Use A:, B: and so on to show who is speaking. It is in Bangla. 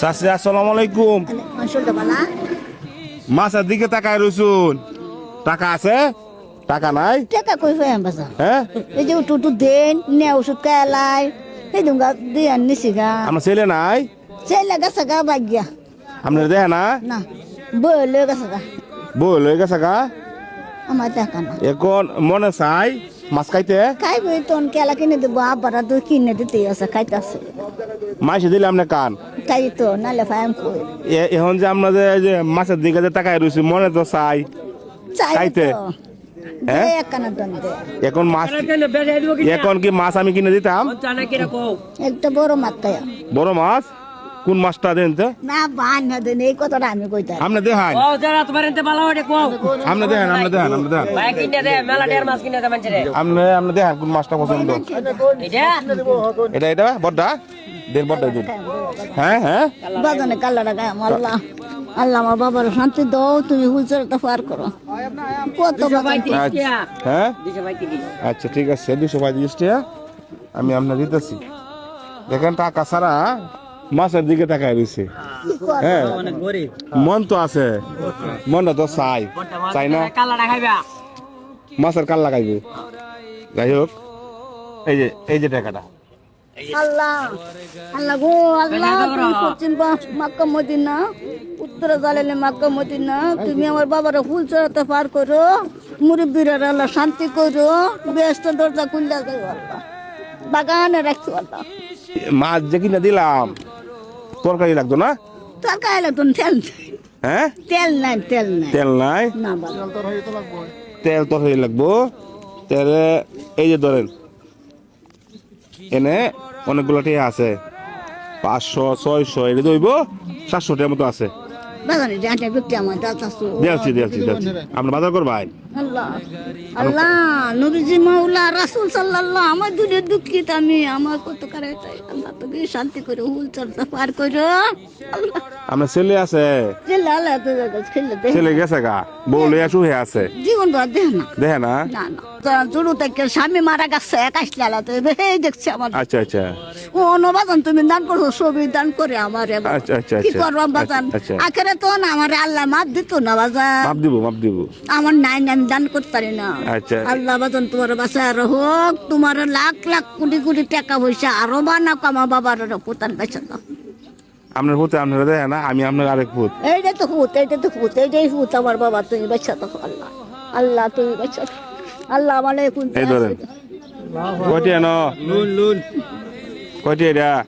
A: চাচি আসসালামু আলাইকুম। মাছের দিকে তাকায় রইছুন, টাকা আছে? টাকা নাই?
B: টাকা কই পাইম বাজা?
A: হ্যাঁ,
B: এই যে উঠু দেন নে ওষুধ খাইলাই এই দুঙ্গা দিয়ে আনিছি গা।
A: আমার ছেলে নাই?
B: ছেলে গেছে গা বাগিয়া।
A: আপনার দেখে না?
B: না বই লয়ে গেছে গা।
A: বই লয়ে গেছে গা।
B: আমার দেখা না।
A: এখন মনে চাই মাছ খাইতে।
B: খাইবই তখন কেলা কিনে দেবো আব্বারা তো কিনে দিতেই আছে খাইতেছে।
A: মাইসে দিলে আপনি কান
B: তাই তো নালে ফাইম কই
A: এখন যে আমরা যে মাছের দিকে যে তাকায় রয়েছি মনে তো চাই
B: চাই
A: খাইতে।
B: তো
A: হ্যাঁ?
B: দে একখানা দন দে।
A: এখন মাছ, এখন কি মাছ আমি কিনে দিতাম?
B: একটা বড় মাছ খাইয়া
A: বড় মাছ কোন মাছটা দেন তো?
B: না বান না দেন এই কথাটা আমি কইতাম।
A: আপনি দেখান, আপনি দেখান, আপনি দেখান, আপনি দেখান, আপনি দেখান কোন মাছটা পছন্দ। এটা এটা বড়টা দেন, বড়টা দিন। হ্যাঁ হ্যাঁ,
B: বাগানে কালাটা গায়ে আল্লাহ আল্লাহ আমার বাবার শান্তি দাও, তুমি হুজুরটা পার করো। কত
A: হ্যাঁ আচ্ছা ঠিক আছে, 235 টাকা আমি আপনার দিতেছি। দেখেন টাকা ছাড়া মাছের দিকে তাকায় রয়েছে। হ্যাঁ, মন তো আছে, মনটা তো চাই চাই না মাছের কাল লাগাইবে। যাই হোক, এই যে টাকাটা
B: আল্লাহ আল্লাহ গো আল্লাহ, তুমি পশ্চিম মক্কা মদিনা, উত্তরে জ্বালালে মক্কা মদিনা, তুমি আমার বাবার ফুল চড়াতে পার করো, মুরব্বীরা আল্লাহ শান্তি করো, ব্যস্ত দরজা খুললে যাই আল্লাহ, বাগানে রাখছো আল্লাহ।
A: মাছ যে কিনে দিলাম তরকারি লাগতো না?
B: তরকারি লাগতো না, তেল
A: হ্যাঁ,
B: তেল নাই তেল নাই
A: তেল নাই?
B: না বাবা
A: তেল তরকারি লাগবো। তেলে এই যে ধরেন এনে অনেকগুলো টাকা আছে, 500 600 এটা দইব 700 টাকার মতো আছে।
B: বাগানে যাটা ব্যক্তি আমার দাঁড়াচ্ছ
A: দিয়েছি আপনি বাজার করবাই।
B: আল্লাহ আল্লাহ নবীজি মাওলা রাসূল সাল্লাল্লাহু আমার দুনিয়া দুঃখিত আমি, আমার কত করে তাই আল্লাহ তোকে শান্তি করে হুল চলতে পার করো আল্লাহ।
A: আপনার ছেলে আছে?
B: ছেলে আল্লাহ তো ছেলে দে
A: ছেলে গেছে গা, বউ লইয়া শুয়ে আছে,
B: জীবন ভর দেহ না
A: দেখে না?
B: না না জুড়ু থেকে স্বামী মারা গেছে কাশলে আল্লাহ তো এই দেখছে আমার।
A: আচ্ছা আচ্ছা
B: ও নবাজান তুমি দান করো, ছবি দান করে আমার
A: আচ্ছা আচ্ছা
B: কি
A: আচ্ছা
B: করবো বাজান
A: আচ্ছা,
B: আখেরে তো না আমার আল্লাহ মাপ দিত না বাজান,
A: মাপ দিব
B: আমার নাই আমি দান করতে পারি না।
A: আচ্ছা
B: আল্লাহ বাজান তোমার বাসায় আরো হোক, তোমার লাখ লাখ কোটি কোটি টাকা পয়সা আরো বানাও, আমার বাবার পোতান পয়সা দাও।
A: আপনার পুতে আপনারা দেখে না, আমি আপনার আরেক পুত।
B: এইটা তো হুত, এইটাই হুত আমার বাবা, তুমি বাচ্চা তো আল্লাহ আল্লাহ তুমি বাচ্চা আল্লাহ আমার
A: এই ধরেন কয়টি এনো কয়টি এটা